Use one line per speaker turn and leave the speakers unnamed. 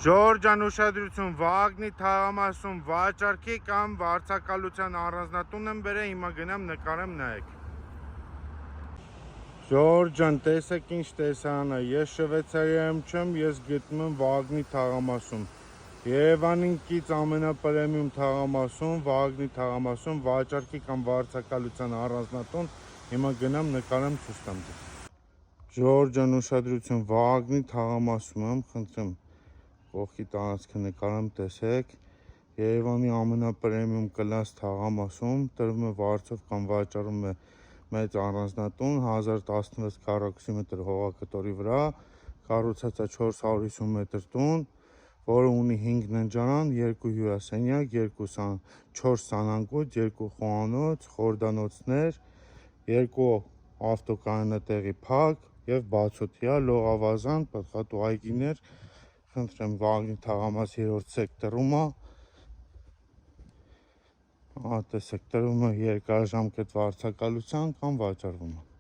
Ժորժան ուշադրություն, Վագնի թաղամասում վաճառքի կամ վարձակալության առանձնատուն եմ բերել, հիմա գնամ նկարեմ, նայեք։ Ժորժան, տեսեք ինչ տեսարան է, ես Շվեյցարիայում չեմ, ես գտնում եմ Վագնի թաղամասում։ Երևանին կից ամենապրեմիում թաղամասում, Վագնի թաղամասում, վաճառքի կամ վարձակալության առանձնատուն, հիմա գնամ նկարեմ, ցույց տամ ձեզ։ Ժորժան ուշադրություն, Վագնի թաղամասում եմ, խնդրեմ կողքի տարածքը նկարեմ, տեսեք, Երևանի ամենապրեմիում կլաս թաղամասում, տրվում է վարձով կամ վաճառում է մեծ առանձնատուն, 1016 քառակուսիմետր հողակտորի վրա, կառուցած է 450 մետր տուն, որը ունի 5 ննջարան, 2 հյուրասենյակ, 4 սանանգույց, 2 խոհանոց, խորհրդանոցներ, 2 ավտոկայանատեղի փակ եւ բացօթյա, լողավազան, պտղատու այգիներ, խնդրեմ Վագնի թաղամաս 3-րդ սեկտորում է, տեսեք, տրվում է երկարաժամկետ վարձակալության կամ վաճառվում է։